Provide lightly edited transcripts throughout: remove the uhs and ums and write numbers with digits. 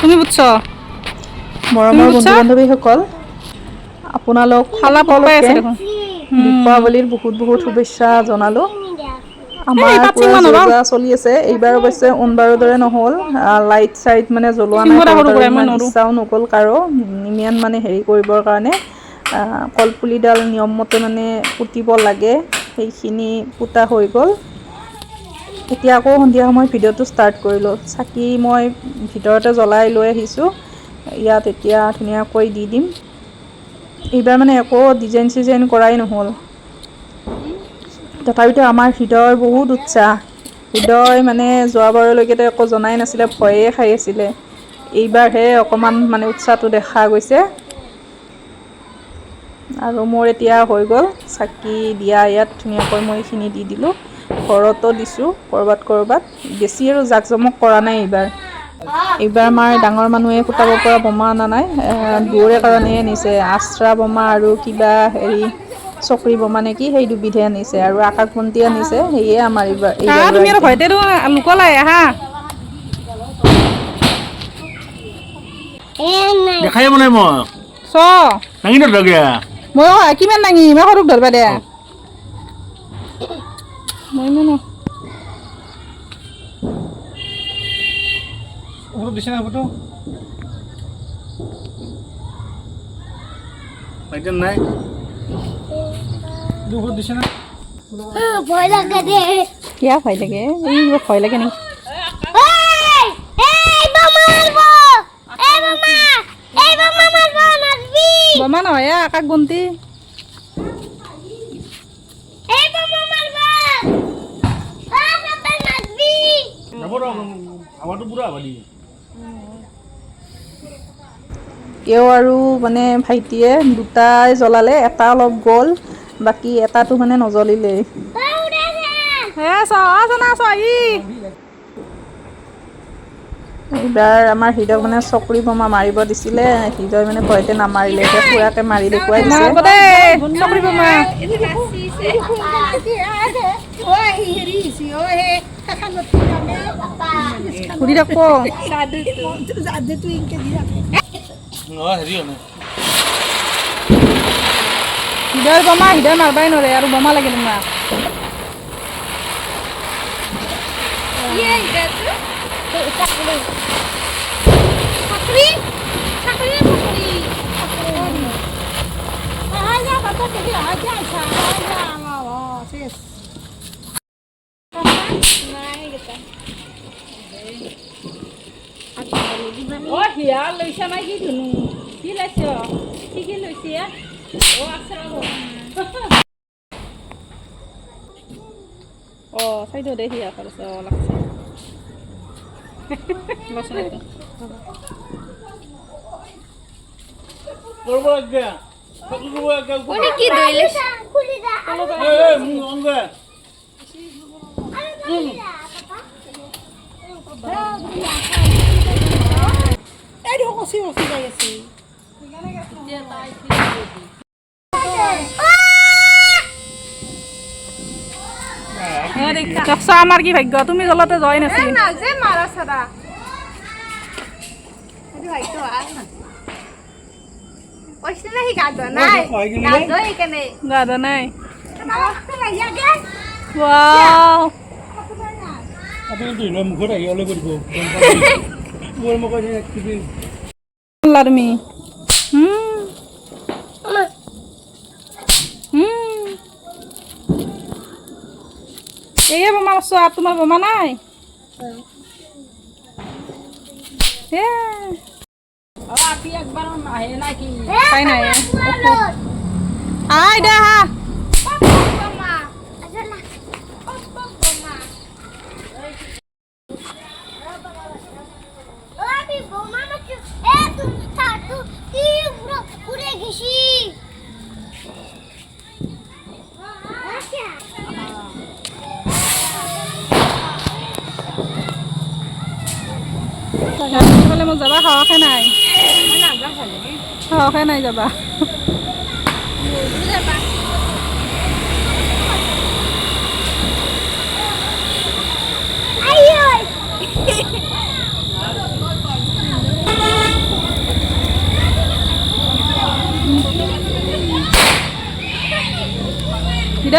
তুমি বুঝছ মৰমৰ বন্ধু বান্ধৱীসকল আপোনালোক সকলোকে দীপাৱলীৰ বহুত বহুত শুভেচ্ছা জনালোঁ। আমাৰ পুৰা যোজা চলি আছে। এইবাৰ অৱশ্যে অনবাৰৰ দৰে নহ'ল, লাইট চাইট মানে জ্বলোৱা নাই ঘৰত আৰু ইমান ইচ্ছাও নগ'ল কাৰো ইমান মানে হেৰি কৰিবৰ কাৰণে। কলপুলিডাল নিয়মমতে মানে পুতিব লাগে, সেইখিনি পুতা হৈ গ'ল। এতিয়া আকৌ সন্ধিয়া সময়ত ভিডিঅ'টো ষ্টাৰ্ট কৰিলোঁ। চাকি মই ভিতৰতে জ্বলাই লৈ আহিছোঁ, ইয়াত এতিয়া ধুনীয়াকৈ দি দিম। এইবাৰ মানে একো ডিজাইন চিজাইন কৰাই নহ'ল, তথাপিতো আমাৰ হৃদয়ৰ বহুত উৎসাহ। হৃদয় মানে যোৱাবাৰলৈকেতো একো জনাই নাছিলে, ভয়ে খাই আছিলে। এইবাৰহে অকণমান মানে উৎসাহটো দেখা গৈছে। আৰু মোৰ এতিয়া হৈ গ'ল চাকি দিয়া, ইয়াত ধুনীয়াকৈ মই এইখিনি দি দিলোঁ। ঘৰতো দিছোঁ ক'ৰবাত বেছি আৰু জাক জমক কৰা নাই এইবাৰ। এইবাৰ আমাৰ ডাঙৰ মানুহে ফুটাব পৰা বোমা অনা নাই, দুৱৰে কাৰণে আনিছে। আশ্ৰা বোমা আৰু কিবা হেৰি চকৰি বোমা নেকি, সেই দুবিধে আনিছে আৰু আকাশ বন্তি আনিছে। সেয়ে আমাৰ এইবাৰ তুমি আৰু ভয়তে লুকলাই আহা। দেখাই মানে মই চ দাঙি নধৰা মই কিমান দাঙি মই সৰুক ধৰবা দে মই মানে দিছে না ফটো পাইতেন নাই দুপুর দিছে না ভয় লাগে দে কিয়া ভয় লাগে এই ভয় লাগে নেকি বোমা নহয় আকাশ বন্তি এও আৰু মানে ভাইটিয়ে দুটাই জ্বলালে, এটা অলপ গ'ল, বাকী এটাটো মানে নজ্বলিলেই। এইবাৰ আমাৰ হৃদয়ক মানে চকৰি বোমা মাৰিব দিছিলে, হৃদয় মানে ভয়তে নামাৰিলে। এতিয়া পুৰাকে মাৰি দেখুৱাই দিছে। চকৰি বোমা ঘূৰি থাকব হৃদয়ৰ বোমা হৃদয় মাৰবাই নোৱাৰে আৰু বোমা লাগে তোমাক হিয়া লৈছা নাই কি ধুনু কি লৈছ কি লৈছে চাইড দে হিয়া কৰিছ লাগছে করব আজ্ঞা সকল করব আজ্ঞা উনি কি দইলে খুলি দা এই মুখ অঙ্গে এই দেখো কচি কচি যাই আছে দেখছা আমাৰ কি ভাগ্য তুমি জ্বলাতে যোৱাই নাছিল গাধা নাই মুখত আহি অলপ কৰিব তুমি এই বোমা মারছো আর তোমার বোমা নাই তাই নাই আই দে হা বলে মোক যাবা খাওয়াকে নাই খাওয়াকে নাই যাবা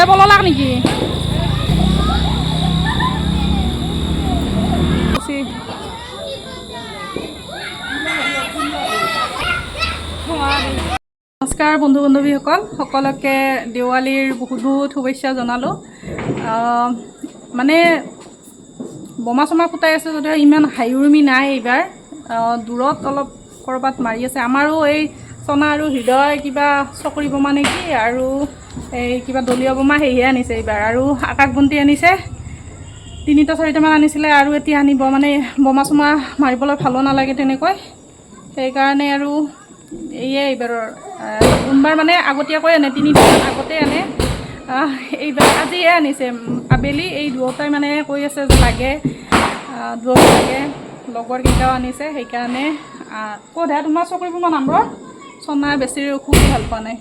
পললাক নেকি নমস্কাৰ বন্ধু বান্ধৱীসকল সকলোকে দেৱালীৰ বহুত বহুত শুভেচ্ছা জনালোঁ মানে বোমা চমা ফুটাই আছে যদিও ইমান হাইউৰুমি নাই এইবাৰ দূৰত অলপ ক'ৰবাত মাৰি আছে আমাৰো এই চনা আৰু হৃদয় কিবা চকৰি বোমা নেকি আৰু এই কিবা দলীয় বোমা সেয়ে আনিছে এইবাৰ আৰু আকাশবন্তি আনিছে 3টা 4টামান আনিছিলে আৰু এতিয়া আনিব মানে বোমা চমা মাৰিবলৈ ভালো নালাগে তেনেকৈ সেইকাৰণে আৰু এইয়ে এইবাৰৰ কোনবাৰ মানে আগতীয়াকৈ আনে 3 দিন আগতে আনে এইবাৰ আজিয়ে আনিছে আবেলি এই দুটাই মানে কৈ আছে যে লাগে দুটা লাগে লগৰ কেইটাও আনিছে সেইকাৰণে ক'ত তোমাৰ চকৰি বোমা নম্বৰ চনা বেছি খুব ভাল পোৱা নাই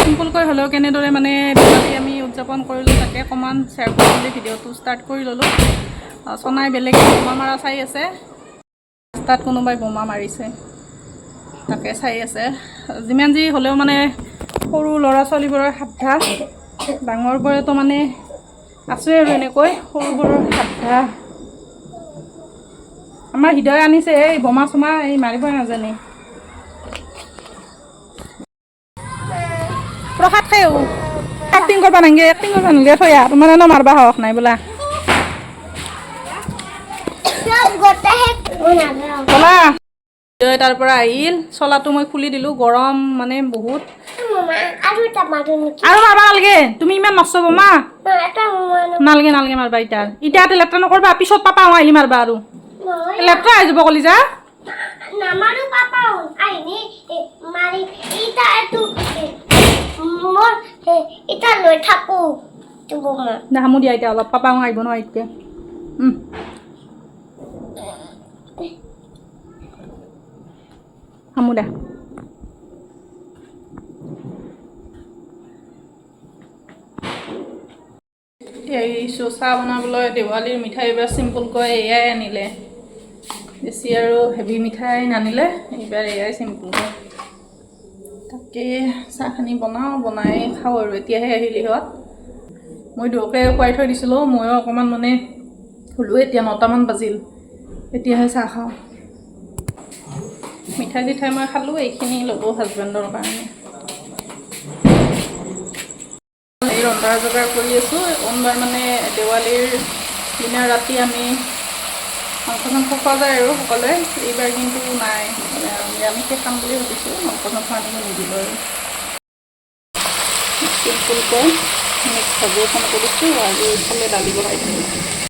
চিম্পলকৈ হ'লেও কেনেদৰে মানে দেৱালী আমি উদযাপন কৰিলোঁ তাকে অকণমান শ্বেয়াৰ কৰিবলৈ ভিডিঅ'টো ষ্টাৰ্ট কৰি ল'লোঁ চনাই বেলেগ বোমা মাৰা চাই আছে ৰাস্তাত কোনোবাই বোমা মাৰিছে তাকে চাই আছে যিমান যি হ'লেও মানে সৰু ল'ৰা ছোৱালীবোৰৰ সাধ্যাস ডাঙৰবোৰেতো মানে আছে আৰু এনেকৈ সৰুবোৰৰ সাধ্যাস আমাৰ হৃদয় আনিছে এই বোমা চমা এই মাৰিবই নাজানে প্ৰসাদ খাই এক্টিং কৰিব নালাগে থৈ আহ তোমাৰ এনে মাৰিব সাহস নাই বোলা বলা তাৰ পৰা আহিল চলাটো মই খুলি দিলোঁ গৰম মানে বহুত আৰু মাৰবা নালাগে তুমি ইমান মাৰছ বোমা নালাগে নালাগে মাৰবা ইটাতে লেতেৰা নকৰবা পিছত পাপা আহিলি মাৰবা আৰু লেতেৰা হৈ যাব কলিজা নামাৰো পাপা আইনি মাৰি ইটা এটো মোৰ ইটা লৈ থাকো তুবমা না হামু দিয়া এতিয়া অলপ পাপা আহিব নহয় এতিয়া হামু দা এই চাহ বনাবলৈ দেৱালীৰ মিঠাই এইবাৰ চিম্পুলকৈ এয়াই আনিলে বেছি আৰু হেভি মিঠাই নানিলে এইবাৰ এয়াই চিম্পুলকৈ তাকে চাহখিনি বনাই খাওঁ আৰু এতিয়াহে আহিল ইহঁত মই দুয়োকে খুৱাই থৈ দিছিলোঁ ময়ো অকণমান মানে শুলোঁ এতিয়া 9টামান বাজিল এতিয়াহে চাহ খাওঁ মিঠাই চিঠাই মই খালোঁ এইখিনি ল'লোঁ হাজবেণ্ডৰ কাৰণে এই ৰন্ধাৰ যোগাৰ কৰি আছোঁ কোনবাৰ মানে দেৱালীৰ দিনা ৰাতি আমি মাংস চাংস খোৱা যায় আৰু সকলোৱে এইবাৰ কিন্তু নাই নিৰামিষে খাম বুলি ভাবিছোঁ মাংস চাংস আনিব নিদিলোঁ আৰু চিম্পুলকৈ মিক্স ভাজি এখন কৰিছোঁ আৰু এইফালে দালি বনাই দিছোঁ